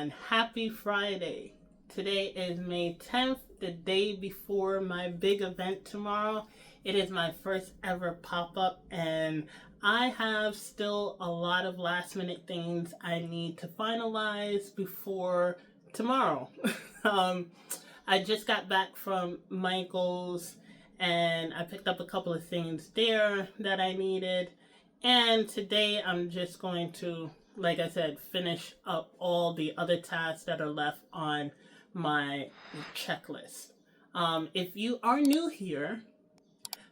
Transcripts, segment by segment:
everyone. Happy Friday. Today is May 10th, the day before my big event tomorrow. It is my first ever pop-up, and I have still a lot of last minute things I need to finalize before tomorrow. I just got back from Michael's and I picked up a couple of things there that I needed. And today I'm just going to, like I said, finish up all the other tasks that are left on my checklist. If you are new here,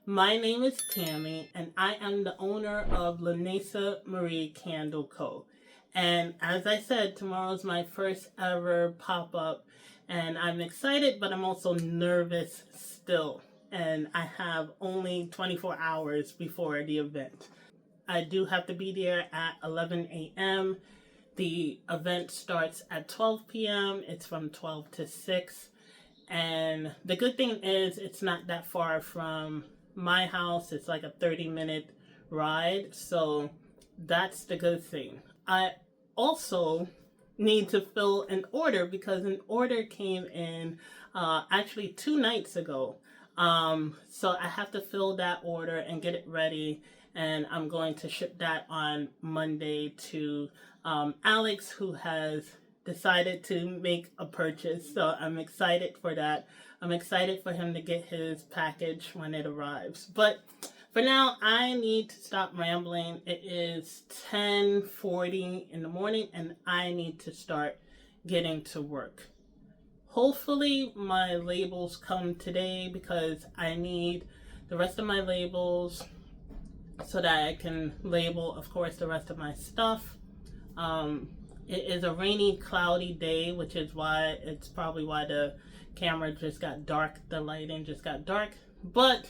my name is Tammy and I am the owner of Lanaciamarie Candle Co. And as I said, tomorrow's my first ever pop-up and I'm excited, but I'm also nervous still. And I have only 24 hours before the event. I do have to be there at 11 a.m. The event starts at 12 p.m. It's from 12 to 6. And the good thing is it's not that far from my house. It's like a 30-minute ride. So that's the good thing. I also need to fill an order because an order came in actually 2 nights ago. So I have to fill that order and get it ready. And I'm going to ship that on Monday to Alex, who has decided to make a purchase. So I'm excited for that. I'm excited for him to get his package when it arrives. But for now, I need to stop rambling. It is 10:40 in the morning and I need to start getting to work. Hopefully my labels come today because I need the rest of my labels so that I can label, of course, the rest of my stuff. It is a rainy, cloudy day, which is why it's probably why the camera just got dark. The lighting just got dark, but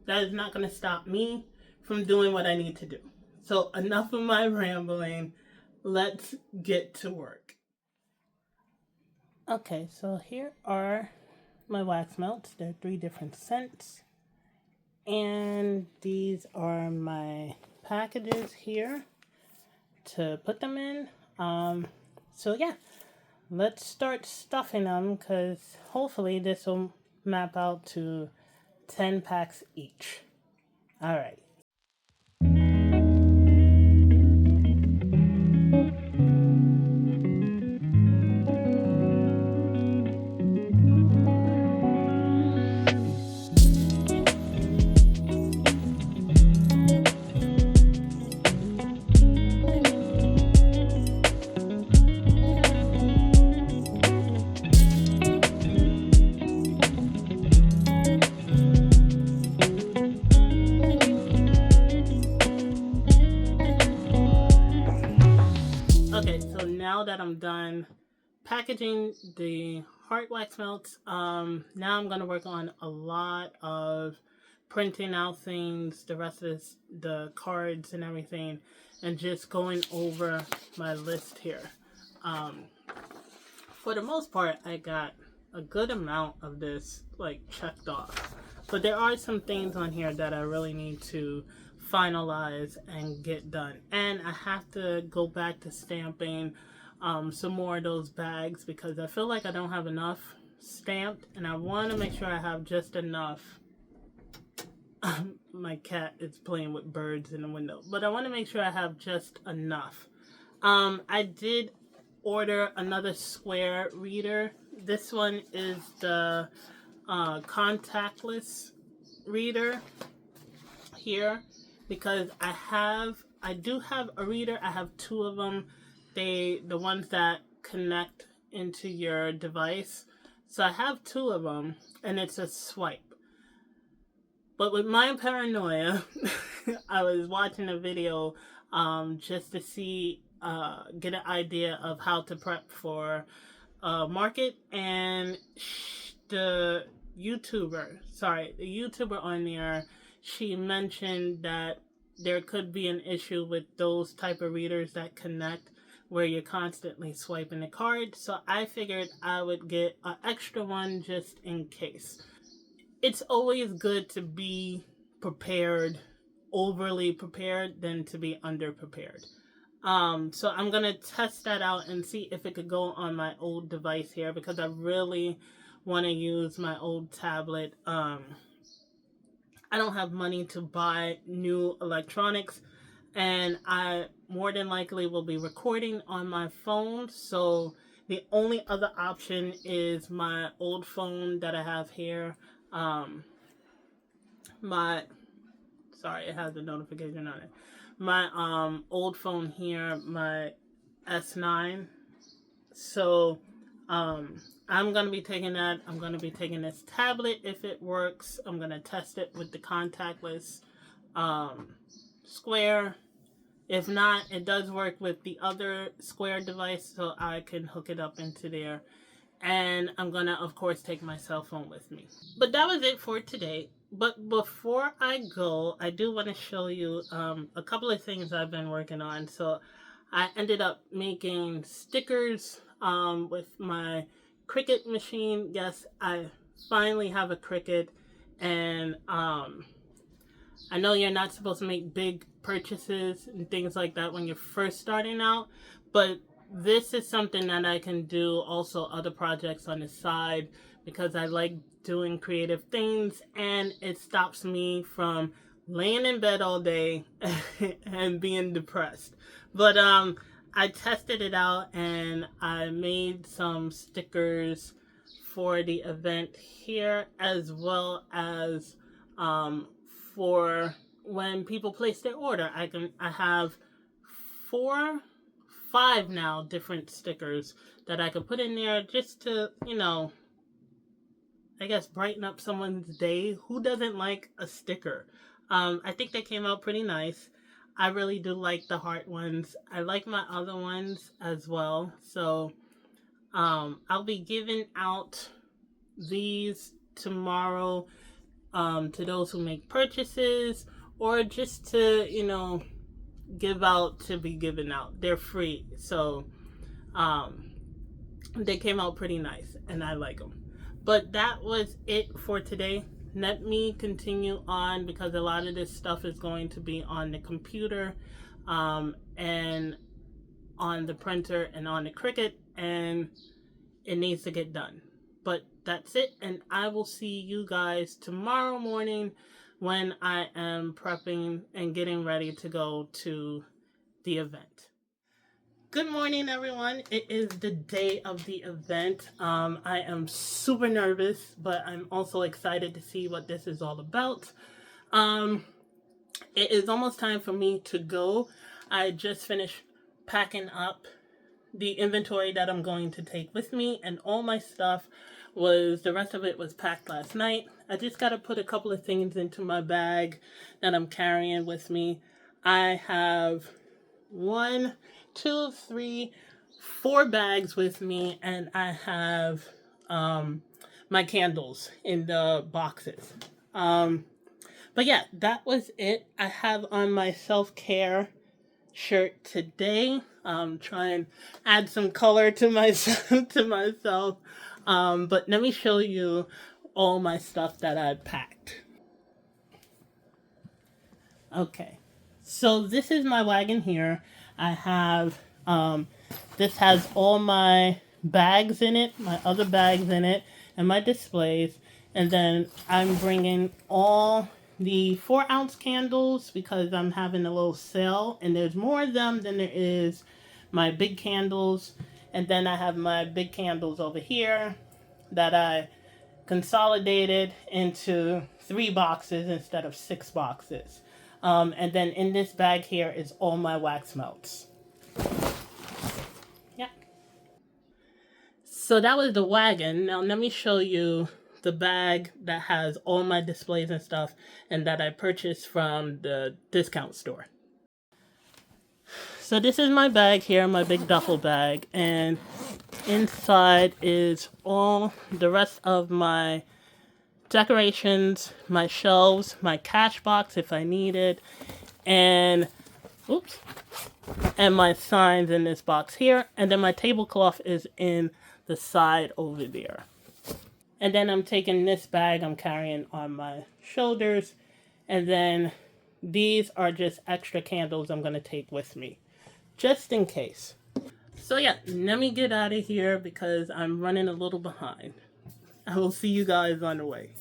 that is not going to stop me from doing what I need to do. So enough of my rambling. Let's get to work. Okay, so here are my wax melts. There are 3 different scents. And these are my packages here to put them in. So yeah, let's start stuffing them because hopefully this will map out to 10 packs each. All right. Okay, so now that I'm done packaging the heart wax melts, now I'm going to work on a lot of printing out things, the rest of the cards and everything, and just going over my list here. For the most part, I got a good amount of this checked off, but there are some things on here that I really need to finalize and get done, and I have to go back to stamping some more of those bags because I feel like I don't have enough stamped, and I want to make sure I have just enough. My cat is playing with birds in the window, but I want to make sure I have just enough. I did order another square reader. This one is the contactless reader here because I do have a reader. I have 2 of them. The ones that connect into your device. So I have 2 of them and it's a swipe. But with my paranoia, I was watching a video just to see, get an idea of how to prep for market, and the YouTuber on there, she mentioned that there could be an issue with those type of readers that connect where you're constantly swiping the card. So I figured I would get an extra one just in case. It's always good to be prepared, overly prepared, than to be underprepared. So I'm going to test that out and see if it could go on my old device here, because I really want to use my old tablet. I don't have money to buy new electronics, and I more than likely will be recording on my phone. So the only other option is my old phone that I have here. My Sorry, it has a notification on it. My old phone here, my S9. So I'm gonna be taking that. I'm gonna be taking this tablet if it works. I'm gonna test it with the contactless Square. If not, it does work with the other Square device, so I can hook it up into there. And I'm gonna, of course, take my cell phone with me. But that was it for today. But before I go, I do want to show you a couple of things I've been working on. So I ended up making stickers with my Cricut machine. Yes, I finally have a Cricut, and I know you're not supposed to make big purchases and things like that when you're first starting out, but this is something that I can do also other projects on the side, because I like doing creative things, and it stops me from laying in bed all day and being depressed. But I tested it out and I made some stickers for the event here, as well as um, for when people place their order. I have 5 now different stickers that I could put in there just to, I guess brighten up someone's day. Who doesn't like a sticker? I think they came out pretty nice. I really do like the heart ones. I like my other ones as well. So I'll be giving out these tomorrow to those who make purchases, or just to, give out to be given out. They're free. So they came out pretty nice and I like them. But that was it for today. Let me continue on, because a lot of this stuff is going to be on the computer and on the printer and on the Cricut, and it needs to get done. But that's it, and I will see you guys tomorrow morning when I am prepping and getting ready to go to the event. Good morning, everyone. It is the day of the event. I am super nervous, but I'm also excited to see what this is all about. It is almost time for me to go. I just finished packing up the inventory that I'm going to take with me, and all my stuff the rest of it was packed last night. I just got to put a couple of things into my bag that I'm carrying with me. I have 1, 2, 3, 4 bags with me, and I have my candles in the boxes. But yeah, that was it. I have on my self-care shirt today. Try and add some color to myself. But let me show you all my stuff that I packed. Okay, so this is my wagon here. I have this has all my bags in it, my other bags in it, and my displays. And then I'm bringing all the 4-ounce candles, because I'm having a little sale, and there's more of them than there is my big candles. And then I have my big candles over here that I consolidated into 3 boxes instead of 6 boxes. And then in this bag here is all my wax melts. Yeah. So that was the wagon. Now let me show you the bag that has all my displays and stuff, and that I purchased from the discount store. So this is my bag here, my big duffel bag, and inside is all the rest of my decorations, my shelves, my cash box if I need it, and my signs in this box here, and then my tablecloth is in the side over there. And then I'm taking this bag I'm carrying on my shoulders, and then these are just extra candles I'm going to take with me, just in case. So yeah, let me get out of here because I'm running a little behind. I will see you guys on the way.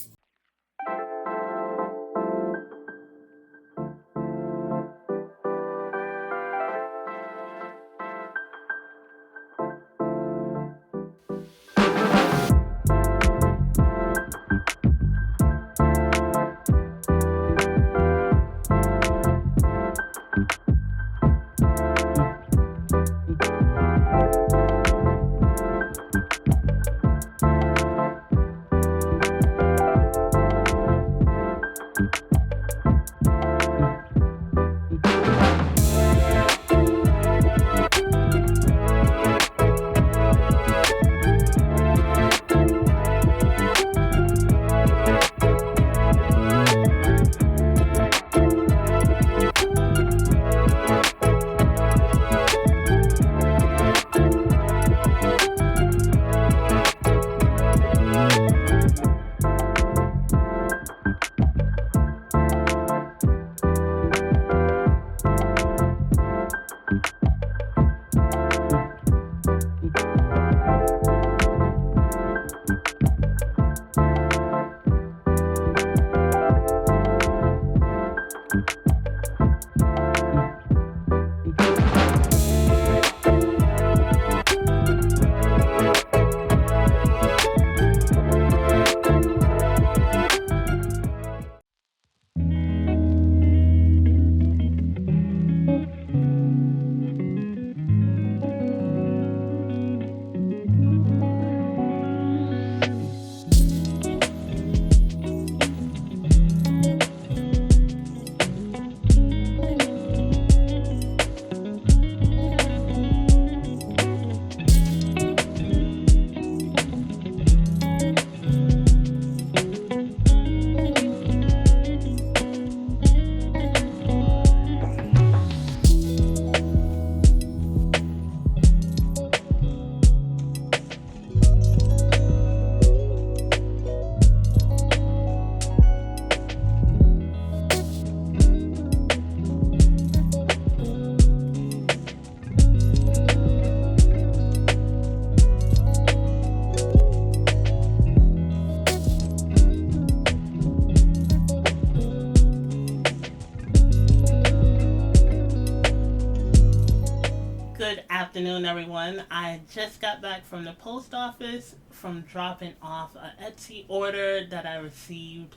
Good afternoon, everyone. I just got back from the post office from dropping off an Etsy order that I received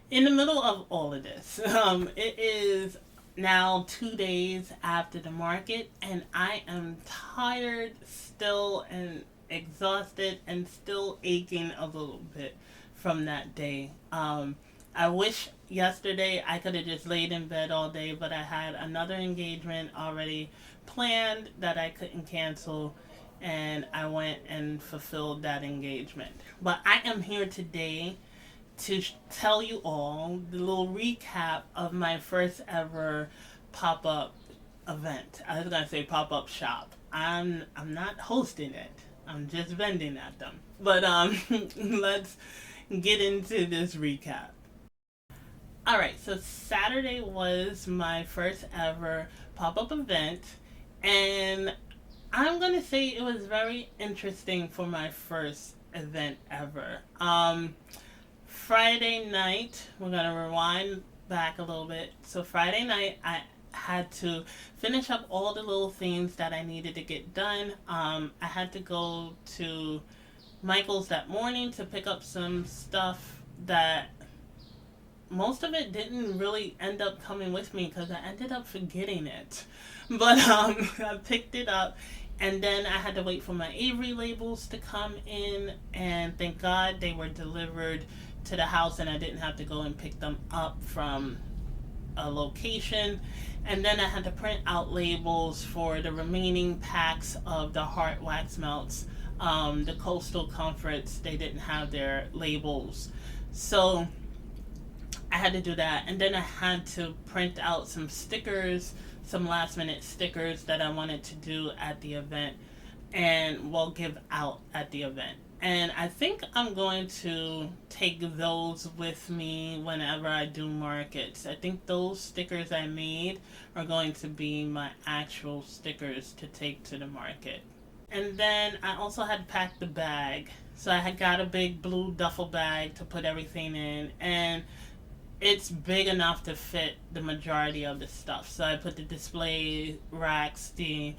in the middle of all of this. It is now 2 days after the market, and I am tired still and exhausted and still aching a little bit from that day. I wish yesterday I could have just laid in bed all day, but I had another engagement already planned that I couldn't cancel, and I went and fulfilled that engagement. But I am here today to tell you all the little recap of my first ever pop-up event. I was gonna say pop-up shop. I'm not hosting it. I'm just vending at them. But let's get into this recap. All right, so Saturday was my first ever pop-up event, and I'm gonna say it was very interesting for my first event ever. Friday night, we're gonna rewind back a little bit. So Friday night, I had to finish up all the little things that I needed to get done. I had to go to Michael's that morning to pick up some stuff that most of it didn't really end up coming with me because I ended up forgetting it. But I picked it up, and then I had to wait for my Avery labels to come in, and thank God they were delivered to the house and I didn't have to go and pick them up from a location. And then I had to print out labels for the remaining packs of the Heart Wax Melts. The Coastal Comforts, they didn't have their labels. So I had to do that. And then I had to print out some stickers, some last minute stickers that I wanted to do at the event and will give out at the event. And I think I'm going to take those with me whenever I do markets. I think those stickers I made are going to be my actual stickers to take to the market. And then I also had packed the bag. So I had got a big blue duffel bag to put everything in. And it's big enough to fit the majority of the stuff. So I put the display racks, the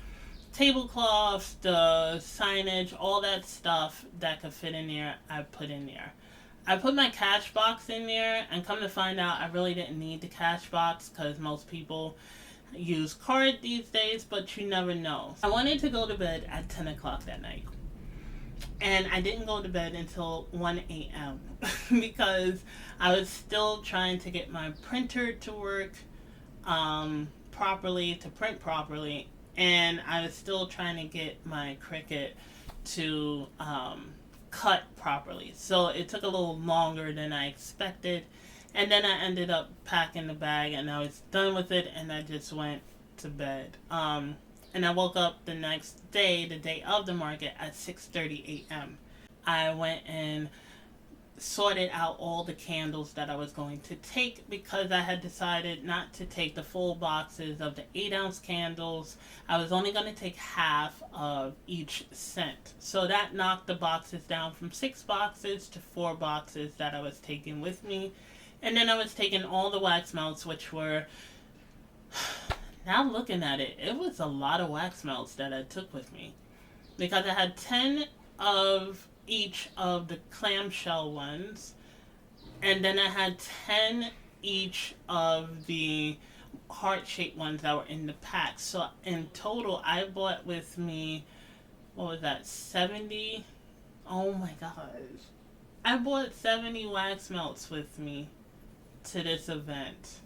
tablecloths, the signage, all that stuff that could fit in there, I put in there. I put my cash box in there, and come to find out, I really didn't need the cash box because most people use card these days, but you never know. I wanted to go to bed at 10 o'clock that night. And I didn't go to bed until 1 a.m. because I was still trying to get my printer to work properly, to print properly. And I was still trying to get my Cricut to cut properly. So it took a little longer than I expected. And then I ended up packing the bag and I was done with it and I just went to bed. And I woke up the next day, the day of the market, at 6:30 a.m. I went and sorted out all the candles that I was going to take because I had decided not to take the full boxes of the 8-ounce candles. I was only going to take half of each scent. So that knocked the boxes down from 6 boxes to 4 boxes that I was taking with me. And then I was taking all the wax melts, which were, now looking at it, it was a lot of wax melts that I took with me. Because I had 10 of each of the clamshell ones, and then I had 10 each of the heart-shaped ones that were in the pack. So in total, I bought with me, what was that, 70? Oh my gosh. I bought 70 wax melts with me to this event.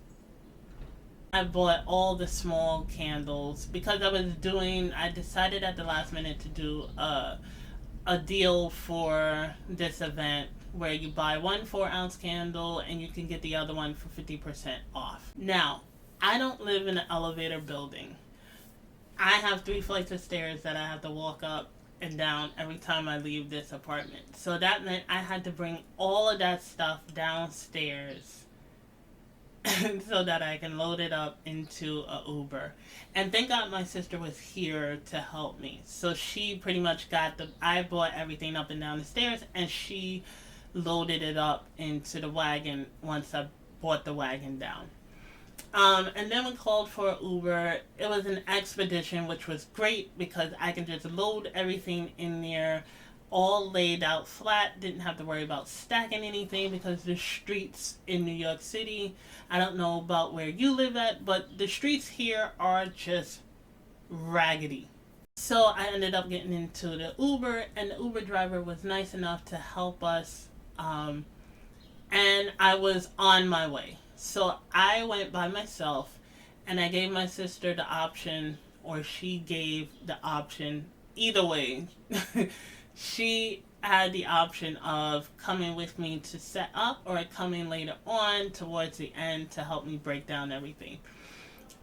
I bought all the small candles because I decided at the last minute to do a deal for this event where you buy one 4-ounce candle and you can get the other one for 50% off. Now, I don't live in an elevator building. I have 3 flights of stairs that I have to walk up and down every time I leave this apartment. So that meant I had to bring all of that stuff downstairs so that I can load it up into a Uber. And thank God my sister was here to help me. So she pretty much I brought everything up and down the stairs and she loaded it up into the wagon once I brought the wagon down. And then we called for Uber. It was an expedition, which was great because I can just load everything in there all laid out flat. Didn't have to worry about stacking anything because the streets in New York City, I don't know about where you live at, but the streets here are just raggedy. So I ended up getting into the Uber, and the Uber driver was nice enough to help us, and I was on my way. So I went by myself, and I gave my sister the option, or she gave the option, either way. She had the option of coming with me to set up or coming later on towards the end to help me break down everything.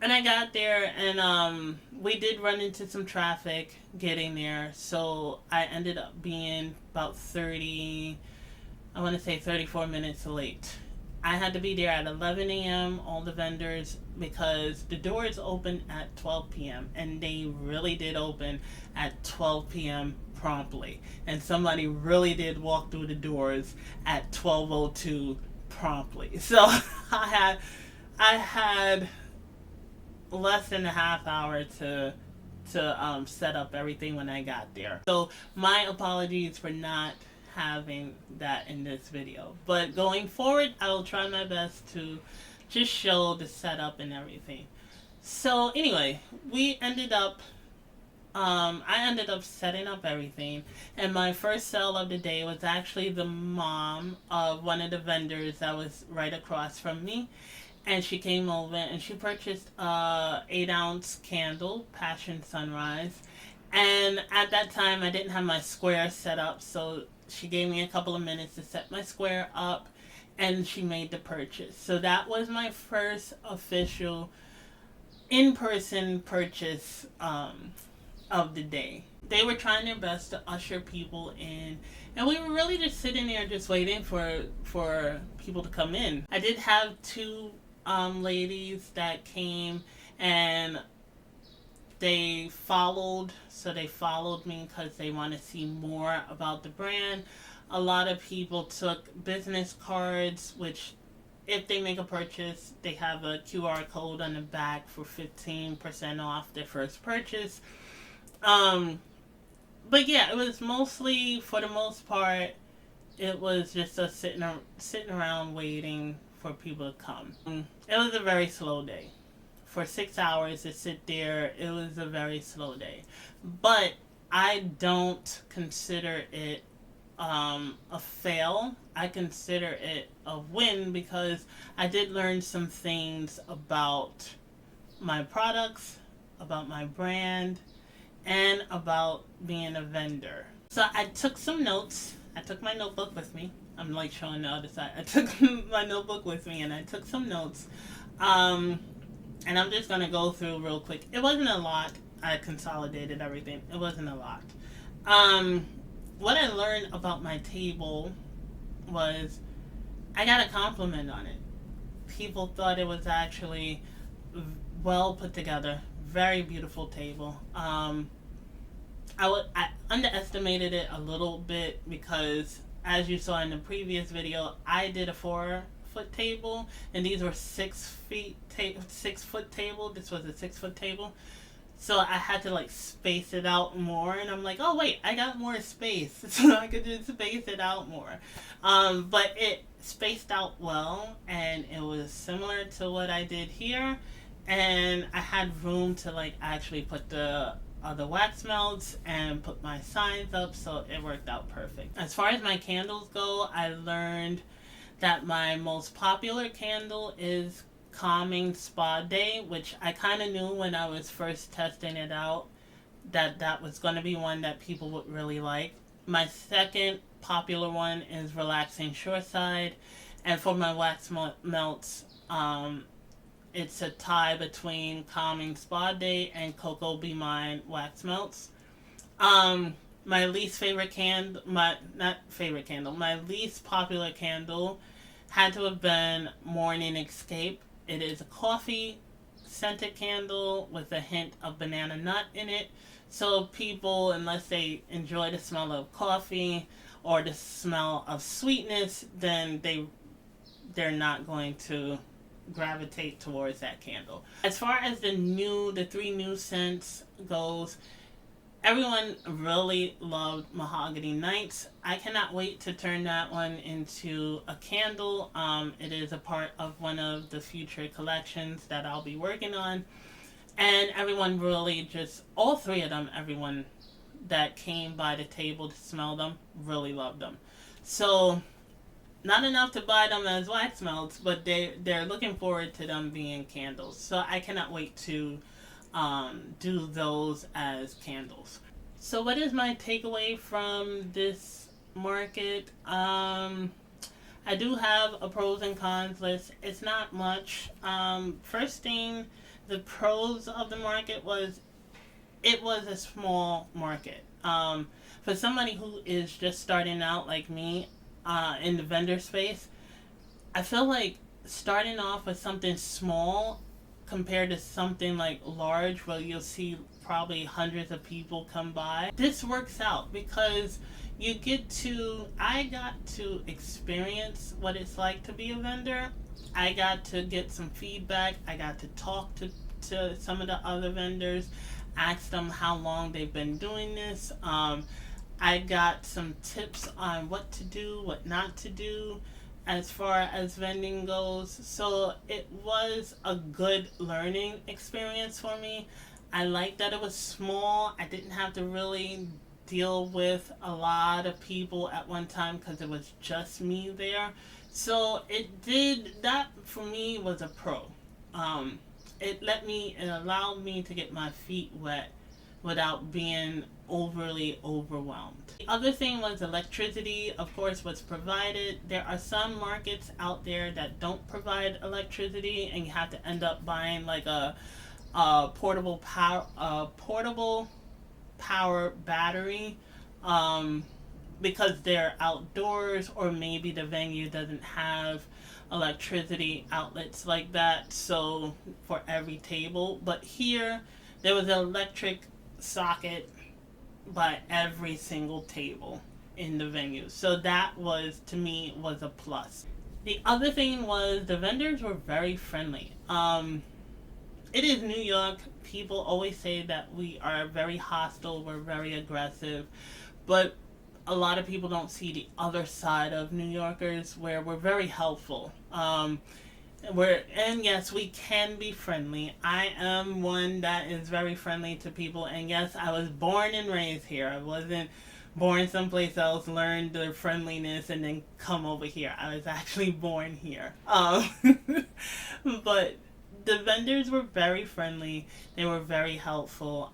And I got there and we did run into some traffic getting there. So I ended up being about 34 minutes late. I had to be there at 11 a.m., all the vendors, because the doors open at 12 p.m. and they really did open at 12 p.m. promptly. And somebody really did walk through the doors at 12:02 promptly. So I had less than a half hour to set up everything when I got there. So my apologies for not having that in this video, but going forward I will try my best to just show the setup and everything. So anyway, I ended up setting up everything, and my first sale of the day was actually the mom of one of the vendors that was right across from me, and she came over and she purchased a 8-ounce candle, Passion Sunrise, and at that time I didn't have my square set up, so she gave me a couple of minutes to set my square up, and she made the purchase. So that was my first official in-person purchase of the day. They were trying their best to usher people in, and we were really just sitting there just waiting for people to come in. I did have two ladies that came, and they followed me because they want to see more about the brand. A lot of people took business cards, which if they make a purchase, they have a QR code on the back for 15% off their first purchase. But yeah, it was mostly, for the most part, it was just us sitting around waiting for people to come. It was a very slow day. For 6 hours to sit there, it was a very slow day. But I don't consider it a fail. I consider it a win because I did learn some things about my products, about my brand, and about being a vendor. So I took some notes. I took my notebook with me. I'm like showing the other side. I took my notebook with me and I took some notes. And I'm just going to go through real quick. It wasn't a lot. I consolidated everything. It wasn't a lot. What I learned about my table was I got a compliment on it. People thought it was actually well put together. Very beautiful table. I underestimated it a little bit because, as you saw in the previous video, I did a 4-foot table, and these were 6-foot table. This was a 6-foot table, so I had to like space it out more. And I'm like, oh wait, I got more space, so I could just space it out more. But it spaced out well, and it was similar to what I did here. And I had room to like actually put the other wax melts and put my signs up, so it worked out perfect. As far as my candles go, I learned that my most popular candle is Calming Spa Day, which I kind of knew when I was first testing it out that was going to be one that people would really like. My second popular one is Relaxing Shoreside, and for my wax melts, it's a tie between Calming Spa Day and Cocoa Be Mine wax melts. My least favorite candle, my least popular candle had to have been Morning Escape. It is a coffee scented candle with a hint of banana nut in it. So people, unless they enjoy the smell of coffee or the smell of sweetness, then they're not going to gravitate towards that candle. As far as the 3 new scents goes, everyone really loved Mahogany Nights. I cannot wait to turn that one into a candle. It is a part of one of the future collections that I'll be working on. And everyone really all 3 of them, everyone that came by the table to smell them, really loved them. So, not enough to buy them as wax melts, but they're looking forward to them being candles. So I cannot wait to do those as candles. So what is my takeaway from this market? I do have a pros and cons list. It's not much. First thing, the pros of the market was it was a small market. For somebody who is just starting out like me in the vendor space, I feel like starting off with something small compared to something like large where you'll see probably hundreds of people come by, this works out because I got to experience what it's like to be a vendor. I got to get some feedback. I got to talk to some of the other vendors, ask them how long they've been doing this. I got some tips on what to do, what not to do as far as vending goes. So it was a good learning experience for me. I liked that it was small. I didn't have to really deal with a lot of people at one time because it was just me there. So that for me was a pro. It allowed me to get my feet wet without being overly overwhelmed. The other thing was electricity, of course, was provided. There are some markets out there that don't provide electricity, and you have to end up buying like a portable power battery, um, because they're outdoors, or maybe the venue doesn't have electricity outlets like that, so for every table. But here there was an electric socket by every single table in the venue, so that was, to me, was a plus. The other thing was the vendors were very friendly. It is New York. People always say that we are very hostile, we're very aggressive, but a lot of people don't see the other side of New Yorkers, where we're very helpful. And yes, we can be friendly. I am one that is very friendly to people, and yes, I was born and raised here. I wasn't born someplace else, learned the friendliness, and then come over here. I was actually born here. But the vendors were very friendly. They were very helpful.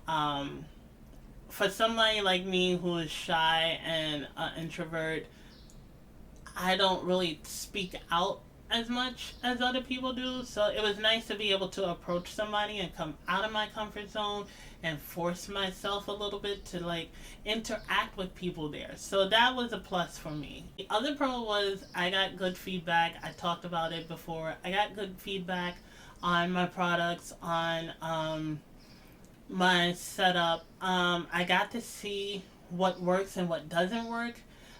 For somebody like me who is shy and an introvert, I don't really speak out as much as other people do. So it was nice to be able to approach somebody and come out of my comfort zone and force myself a little bit to like interact with people there. So that was a plus for me. The other pro was I got good feedback. I talked about it before. I got good feedback on my products, on my setup. I got to see what works and what doesn't work.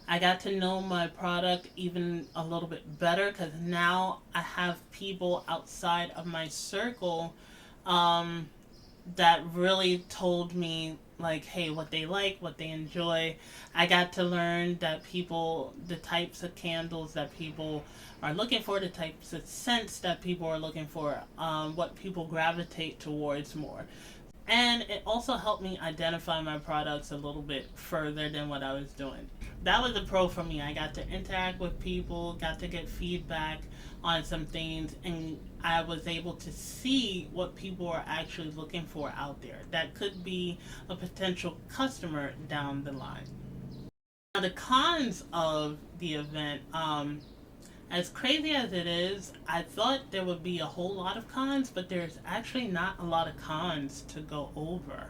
I got to know my product even a little bit better, because now I have people outside of my circle um, that really told me, like, hey, what they like, what they enjoy. I got to learn that people, the types of candles that people are looking for, the types of scents that people are looking for, what people gravitate towards more. And it also helped me identify my products a little bit further than what I was doing. That was a pro for me. I got to interact with people, got to get feedback on some things, and I was able to see what people are actually looking for out there. That could be a potential customer down the line. Now, the cons of the event, as crazy as it is, I thought there would be a whole lot of cons, but there's actually not a lot of cons to go over.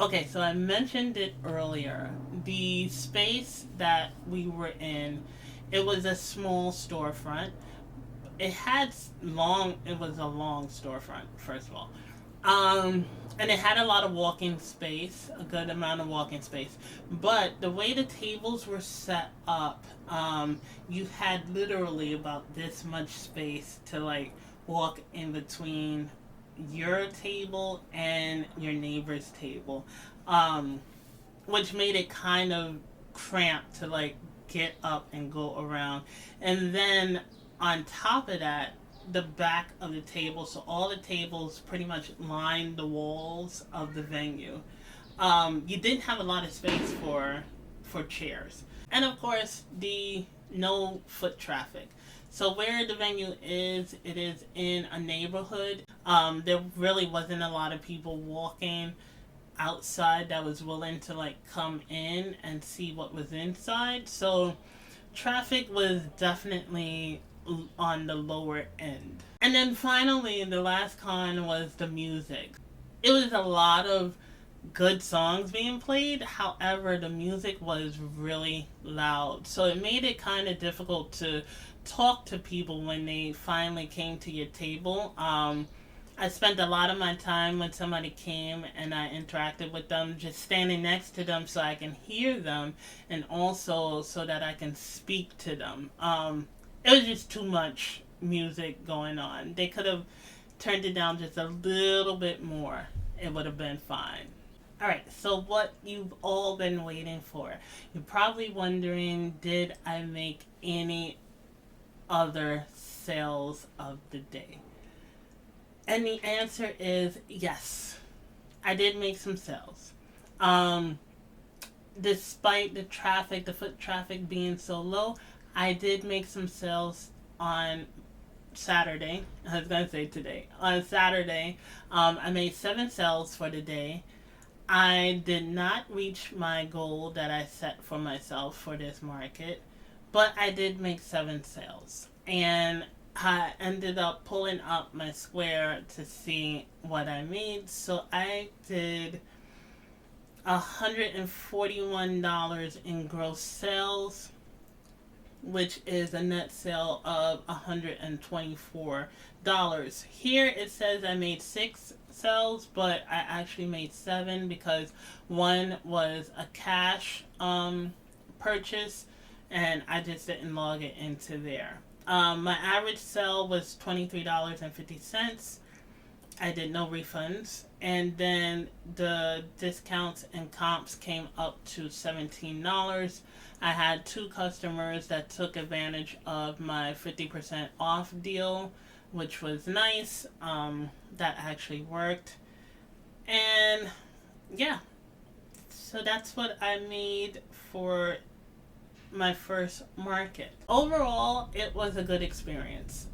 Okay, so I mentioned it earlier. The space that we were in, it was a small storefront. It was a long storefront, first of all. And it had a lot of walking space, a good amount of walking space. But the way the tables were set up, you had literally about this much space to like walk in between your table and your neighbor's table, which made it kind of cramped to like get up and go around. And then on top of that, the back of the table, so all the tables pretty much lined the walls of the venue. You didn't have a lot of space for chairs, and of course the no foot traffic. So where the venue is, it is in a neighborhood. There really wasn't a lot of people walking outside that was willing to like come in and see what was inside. So traffic was definitely on the lower end. And then finally, the last con was the music. It was a lot of good songs being played. However, the music was really loud. So it made it kind of difficult to talk to people when they finally came to your table. I spent a lot of my time when somebody came and I interacted with them, just standing next to them so I can hear them, and also so that I can speak to them. It was just too much music going on. They could have turned it down just a little bit more. It would have been fine. Alright, so what you've all been waiting for. You're probably wondering, did I make any other sales of the day? And the answer is yes. I did make some sales. Despite the foot traffic being so low, I did make some sales on Saturday. I was going to say today. On Saturday, I made 7 sales for the day. I did not reach my goal that I set for myself for this market, but I did make 7 sales. And I ended up pulling up my square to see what I made. So I did $141 in gross sales, which is a net sale of $124. Here it says I made 6 sales, but I actually made 7 because one was a cash purchase and I just didn't log it into there. My average sale was $23.50. I did no refunds, and then the discounts and comps came up to $17. I had 2 customers that took advantage of my 50% off deal, which was nice. That actually worked. And yeah, so that's what I made for my first market. Overall, it was a good experience.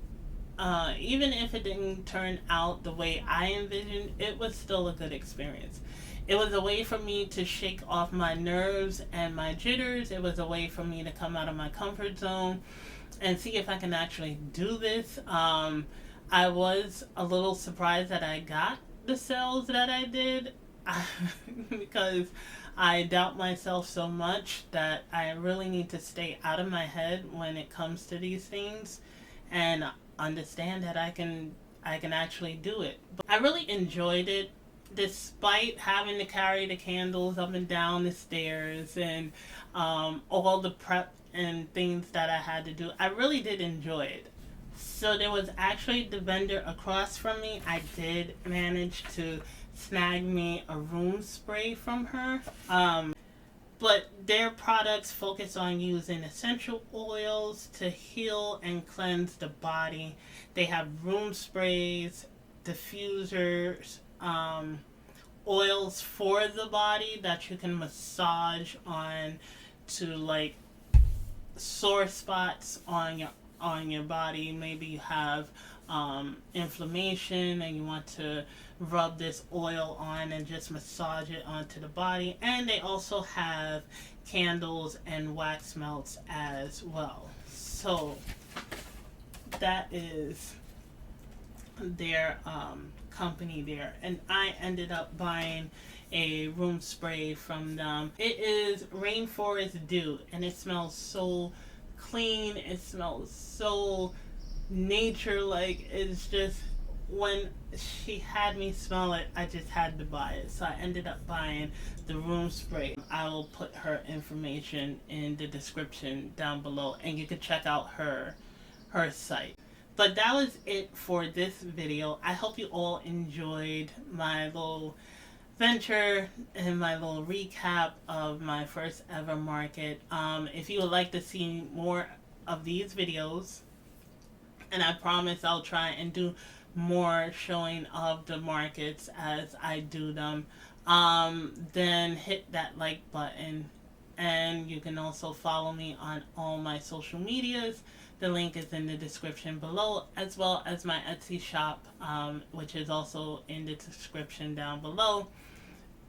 Even if it didn't turn out the way I envisioned, it was still a good experience. It was a way for me to shake off my nerves and my jitters. It was a way for me to come out of my comfort zone and see if I can actually do this. I was a little surprised that I got the sales that I did because I doubt myself so much that I really need to stay out of my head when it comes to these things and understand that I can actually do it. But I really enjoyed it despite having to carry the candles up and down the stairs and all the prep and things that I had to do. I really did enjoy it. So there was actually the vendor across from me. I did manage to snag me a room spray from her. But their products focus on using essential oils to heal and cleanse the body. They have room sprays, diffusers, oils for the body that you can massage on to like sore spots on your body. Maybe you have inflammation and you want to rub this oil on and just massage it onto the body. And they also have candles and wax melts as well. So that is their company there, and I ended up buying a room spray from them. It is Rainforest Dew, and it smells so clean. It smells so nature-like. It's just, when she had me smell it, I just had to buy it. So I ended up buying the room spray. I will put her information in the description down below, and you can check out her site. But that was it for this video. I hope you all enjoyed my little venture and my little recap of my first ever market. If you would like to see more of these videos, and I promise I'll try and do more showing of the markets as I do them, then hit that like button. And you can also follow me on all my social medias. The link is in the description below, as well as my Etsy shop, which is also in the description down below.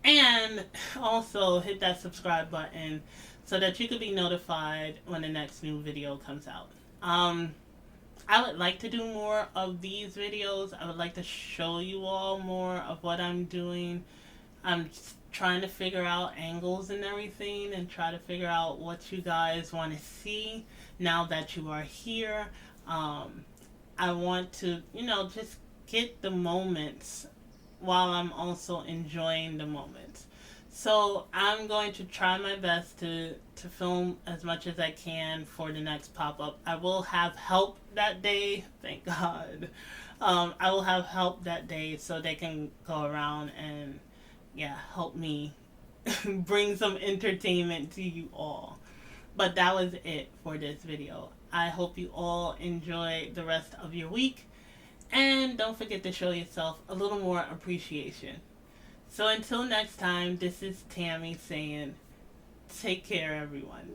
And also hit that subscribe button so that you can be notified when the next new video comes out. I would like to do more of these videos. I would like to show you all more of what I'm doing. I'm trying to figure out angles and everything, and try to figure out what you guys want to see now that you are here. I want to, just get the moments while I'm also enjoying the moments. So I'm going to try my best to film as much as I can for the next pop-up. I will have help that day, thank God. I will have help that day so they can go around and help me bring some entertainment to you all. But that was it for this video. I hope you all enjoy the rest of your week. And don't forget to show yourself a little more appreciation. So until next time, this is Tammy saying, take care, everyone.